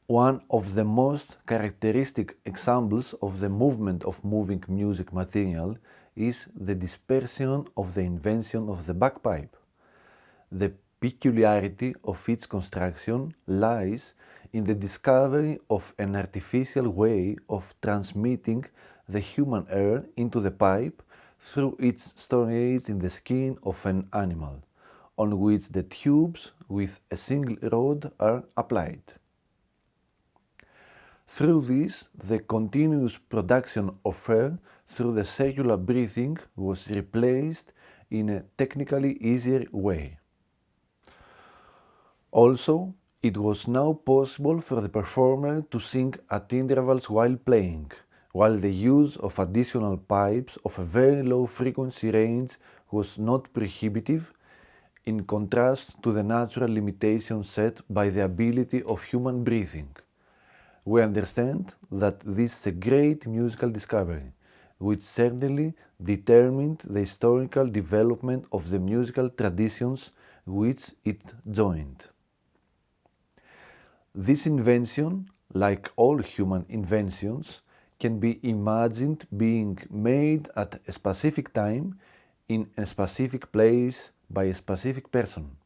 One of the most characteristic examples of the movement of moving music material is the dispersion of the invention of the bagpipe. The peculiarity of its construction lies in the discovery of an artificial way of transmitting the human air into the pipe through its storage in the skin of an animal, on which the tubes with a single rod are applied. Through this, the continuous production of air through the circular breathing was replaced in a technically easier way. Also, it was now possible for the performer to sing at intervals while playing, while the use of additional pipes of a very low frequency range was not prohibitive, in contrast to the natural limitations set by the ability of human breathing. We understand that this is a great musical discovery, which certainly determined the historical development of the musical traditions which it joined. This invention, like all human inventions, can be imagined being made at a specific time, in a specific place, by a specific person.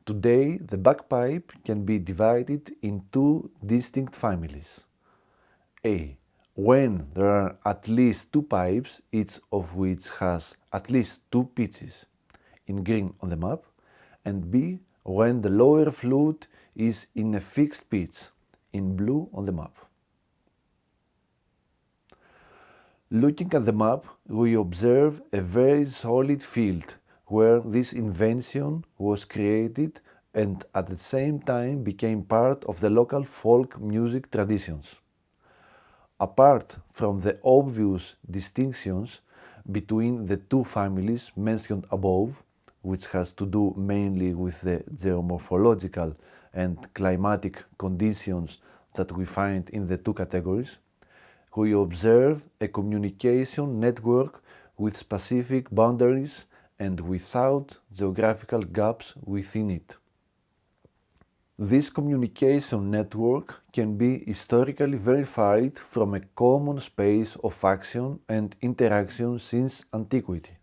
Today, the bagpipe can be divided in two distinct families. A. When there are at least two pipes, each of which has at least two pitches, in green on the map, and B. When the lower flute is in a fixed pitch, in blue on the map. Looking at the map, we observe a very solid field where this invention was created and at the same time became part of the local folk music traditions. Apart from the obvious distinctions between the two families mentioned above, which has to do mainly with the geomorphological and climatic conditions that we find in the two categories, we observe a communication network with specific boundaries and without geographical gaps within it. This communication network can be historically verified from a common space of action and interaction since antiquity.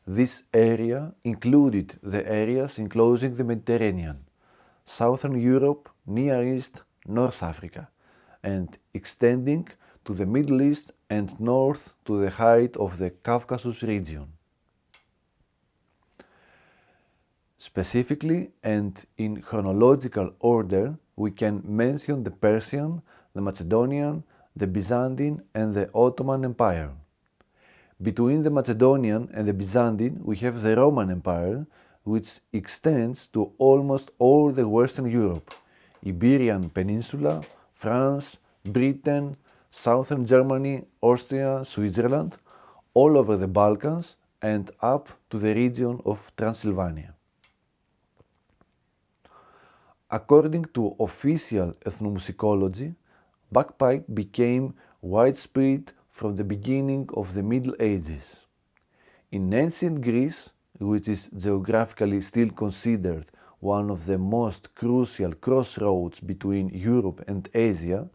This area included the areas enclosing the Mediterranean, Southern Europe, Near East, North Africa, and extending to the Middle East and north to the height of the Caucasus region. Specifically and in chronological order, we can mention the Persian, the Macedonian, the Byzantine, and the Ottoman Empire. Between the Macedonian and the Byzantine, we have the Roman Empire, which extends to almost all the Western Europe, Iberian Peninsula, France, Britain, Southern Germany, Austria, Switzerland, all over the Balkans, and up to the region of Transylvania. According to official ethnomusicology, bagpipe became widespread from the beginning of the Middle Ages. In ancient Greece, which is geographically still considered one of the most crucial crossroads between Europe and Asia,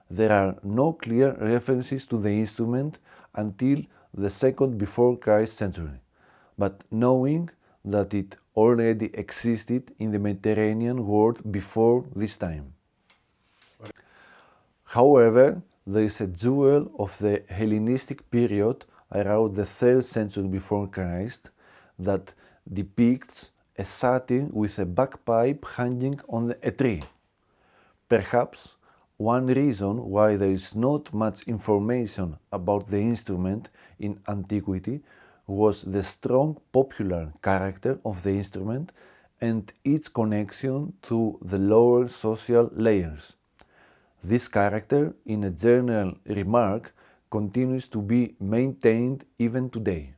there are no clear references to the instrument until the second before Christ century, but knowing that it already existed in the Mediterranean world before this time. However, there is a jewel of the Hellenistic period around the 3rd century before Christ that depicts a satyr with a bagpipe hanging on a tree. Perhaps one reason why there is not much information about the instrument in antiquity was the strong popular character of the instrument and its connection to the lower social layers. This character, in a general remark, continues to be maintained even today.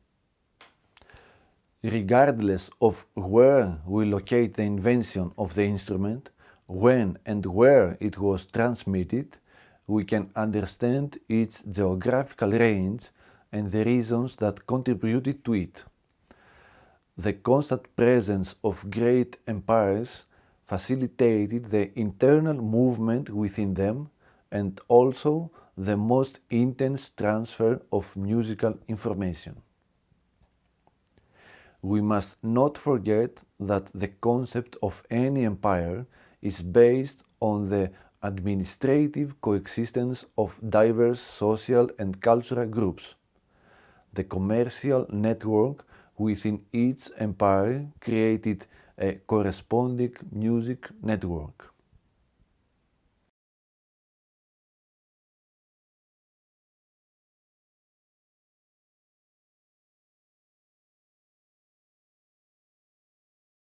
Regardless of where we locate the invention of the instrument, when and where it was transmitted, we can understand its geographical range and the reasons that contributed to it. The constant presence of great empires facilitated the internal movement within them and also the most intense transfer of musical information. We must not forget that the concept of any empire is based on the administrative coexistence of diverse social and cultural groups. The commercial network within each empire created a corresponding music network.